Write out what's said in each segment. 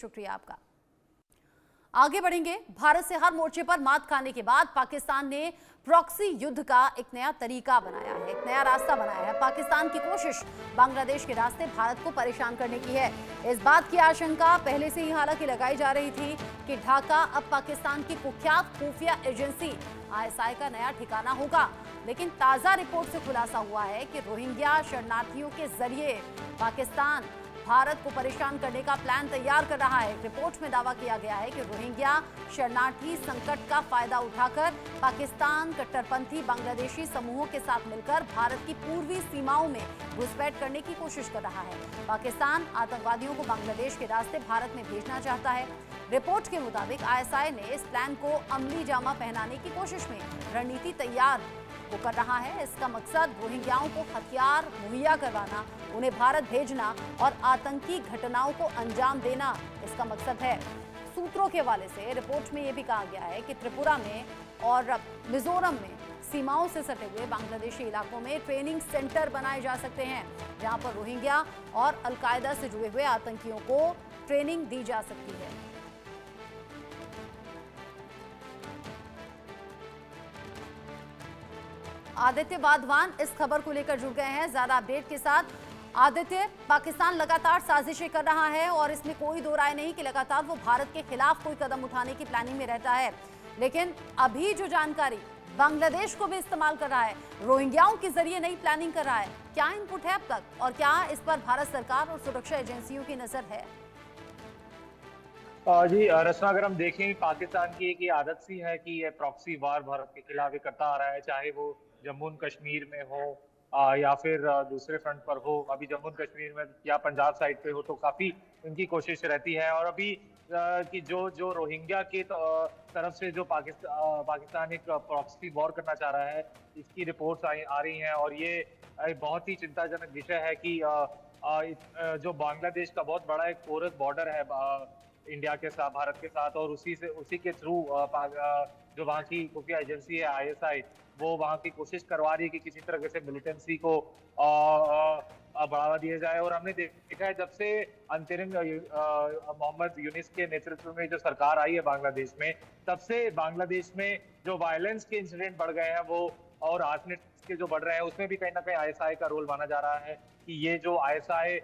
शुक्रिया आपका। आगे बढ़ेंगे। भारत से हर मोर्चे पर मात खाने के बाद पाकिस्तान ने प्रॉक्सी युद्ध का एक नया तरीका बनाया है, एक नया रास्ता बनाया है। पाकिस्तान की कोशिश बांग्लादेश के रास्ते भारत को परेशान करने की है। इस बात की आशंका पहले से ही हालांकि लगाई जा रही थी कि ढाका अब पाकिस्तान की कुख्यात खुफिया एजेंसी आईएसआई का नया ठिकाना होगा। लेकिन ताजा रिपोर्ट से खुलासा हुआ है कि रोहिंग्या शरणार्थियों के जरिए पाकिस्तान भारत को परेशान करने का प्लान तैयार कर रहा है। रिपोर्ट में दावा किया गया है कि रोहिंग्या शरणार्थी संकट का फायदा उठाकर पाकिस्तान कट्टरपंथी बांग्लादेशी समूहों के साथ मिलकर भारत की पूर्वी सीमाओं में घुसपैठ करने की कोशिश कर रहा है। पाकिस्तान आतंकवादियों को बांग्लादेश के रास्ते भारत में भेजना चाहता है। रिपोर्ट के मुताबिक आईएसआई ने इस प्लान को अमली जामा पहनाने की कोशिश में रणनीति तैयार वो कर रहा है। इसका मकसद रोहिंग्याओं को हथियार मुहैया करवाना, उन्हें भारत भेजना और आतंकी घटनाओं को अंजाम देना इसका मकसद है। सूत्रों के हवाले से रिपोर्ट में यह भी कहा गया है कि त्रिपुरा में और मिजोरम में सीमाओं से सटे हुए बांग्लादेशी इलाकों में ट्रेनिंग सेंटर बनाए जा सकते हैं, जहां पर रोहिंग्या और अलकायदा से जुड़े हुए आतंकियों को ट्रेनिंग दी जा सकती है। आदित्य वाधवान इस खबर को लेकर जुड़ गए हैं ज्यादा अपडेट के साथ। आदित्य, पाकिस्तान लगातार साजिशें कर रहा है और इसमें कोई दो राय नहीं कि लगातार वो भारत के खिलाफ कोई कदम उठाने की प्लानिंग में रहता है। लेकिन अभी जो जानकारी बांग्लादेश को भी इस्तेमाल कर रहा है, रोहिंग्याओं के जरिए नई प्लानिंग कर रहा है, क्या इनपुट है अब तक और क्या इस पर भारत सरकार और सुरक्षा एजेंसियों की नजर है? जी रचना, अगर हम देखें पाकिस्तान की एक आदत सी है कि ये प्रॉक्सी वार भारत के खिलाफ ही करता आ रहा है, चाहे वो जम्मू एंड कश्मीर में हो या फिर दूसरे फ्रंट पर हो। अभी जम्मू एंड कश्मीर में या पंजाब साइड पे हो तो काफी इनकी कोशिश रहती है। और अभी कि जो जो रोहिंग्या की तरफ से जो पाकिस्तान एक प्रॉक्सी वॉर करना चाह रहा है, इसकी रिपोर्ट्स आ रही हैं। और ये बहुत ही चिंताजनक विषय है कि जो बांग्लादेश का बहुत बड़ा एक पोरस बॉर्डर है इंडिया के साथ, भारत के साथ, और उसी के थ्रू जो वहाँ की खुफिया एजेंसी है आईएसआई, वो वहाँ की कोशिश करवा रही है कि किसी तरह से मिलिटेंसी को बढ़ावा दिया जाए। और हमने देखा है जब से अंतरिम मोहम्मद यूनिस के नेतृत्व में जो सरकार आई है बांग्लादेश में, तब से बांग्लादेश में जो वायलेंस के इंसिडेंट बढ़ गए हैं वो, और आर्सनेट के जो बढ़ रहे हैं, उसमें भी कहीं ना कहीं आईएसआई का रोल माना जा रहा है कि ये जो आईएसआई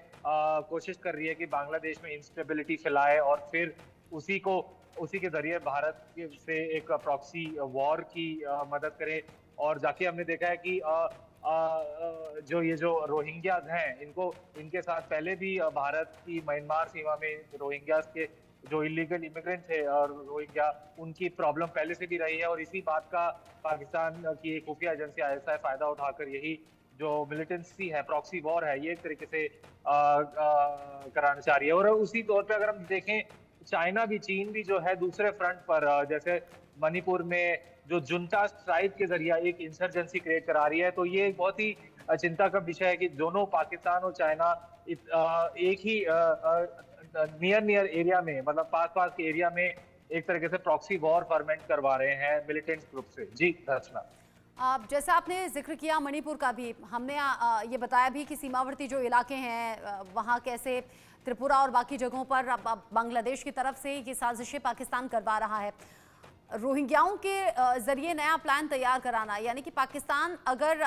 कोशिश कर रही है कि बांग्लादेश में इंस्टेबिलिटी फैलाए और फिर उसी के जरिए भारत से एक प्रॉक्सी वॉर की मदद करे। और जाके हमने देखा है कि जो रोहिंग्या हैं, इनके साथ पहले भी भारत की म्यांमार सीमा में रोहिंग्या के जो इलीगल इमिग्रेंट थे और रोहिंग्या, उनकी प्रॉब्लम पहले से भी रही है। और इसी बात का पाकिस्तान की खुफिया एजेंसी आईएसआई फायदा उठाकर यही जो मिलिटेंसी है, प्रॉक्सी वॉर है, ये एक तरीके से कराना चाह रही है। और उसी तौर पे अगर हम देखें, चीन भी जो है दूसरे फ्रंट पर, जैसे मणिपुर में जो जुंटा स्ट्राइक के जरिए एक इंसर्जेंसी क्रिएट करा रही है, तो ये एक बहुत ही चिंता का विषय है कि दोनों पाकिस्तान और चाइना एक ही नियर एरिया में, मतलब पास के एरिया में एक तरीके से प्रॉक्सी वॉर फर्मेंट करवा रहे हैं मिलिटेंट ग्रुप से। जी रचना, जैसा आपने जिक्र किया मणिपुर का भी, हमने ये बताया भी कि सीमावर्ती जो इलाके हैं वहाँ कैसे त्रिपुरा और बाकी जगहों पर बांग्लादेश की तरफ से ये साजिशें पाकिस्तान करवा रहा है। रोहिंग्याओं के जरिए नया प्लान तैयार कराना, यानी कि पाकिस्तान अगर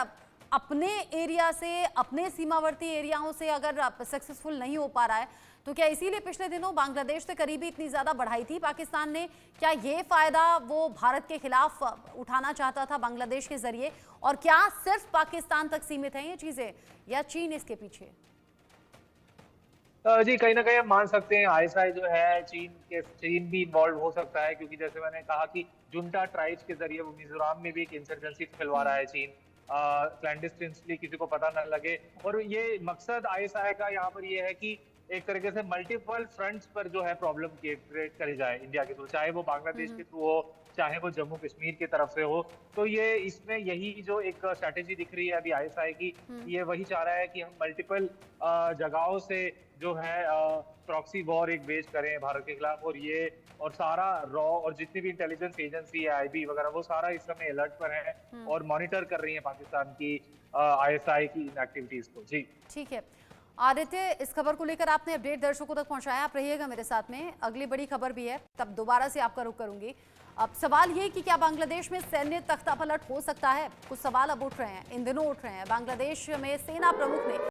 अपने एरिया से, अपने सीमावर्ती एरियाओं से अगर सक्सेसफुल नहीं हो पा रहा है, तो क्या इसीलिए पिछले दिनों बांग्लादेश से करीबी इतनी ज्यादा बढ़ाई थी पाकिस्तान ने? क्या ये फायदा वो भारत के खिलाफ उठाना चाहता था बांग्लादेश के जरिए? और क्या सिर्फ पाकिस्तान तक सीमित है ये चीजें या चीन इसके पीछे? जी कहीं ना कहीं हम मान सकते हैं आईएसआई जो है चीन भी इन्वॉल्व हो सकता है, क्योंकि जैसे मैंने कहा कि जुंटा ट्राइब्स के जरिए वो मिजोरम में भी एक इंसर्जेंसी फैलवा रहा है चीन, क्लैंडस्टिनली, किसी को पता न लगे। और ये मकसद आईएसआई का यहाँ पर ये है कि एक तरीके से मल्टीपल फ्रंट्स पर जो है प्रॉब्लम क्रिएट करी जाए इंडिया के थ्रू, चाहे वो बांग्लादेश के थ्रू हो, चाहे वो जम्मू कश्मीर की तरफ से हो। तो ये इसमें यही जो एक स्ट्रैटेजी दिख रही है अभी आईएसआई की, ये वही चाह रहा है कि हम मल्टीपल जगहों से जो है प्रॉक्सी वॉर एक वेज करें भारत के खिलाफ। और सारा रॉ और जितनी भी इंटेलिजेंस एजेंसी है, आईबी वगैरह, वो सारा इस समय अलर्ट पर है और मॉनिटर कर रही है पाकिस्तान की आईएसआई की इन एक्टिविटीज को। जी ठीक है। आदित्य, इस खबर को लेकर आपने अपडेट दर्शकों तक पहुंचाया। आप रहिएगा मेरे साथ में, अगली बड़ी खबर भी है, तब दोबारा से आपका रुख करूंगी। अब सवाल ये कि क्या बांग्लादेश में सैन्य तख्तापलट हो सकता है? कुछ सवाल अब उठ रहे हैं, इन दिनों उठ रहे हैं। बांग्लादेश में सेना प्रमुख ने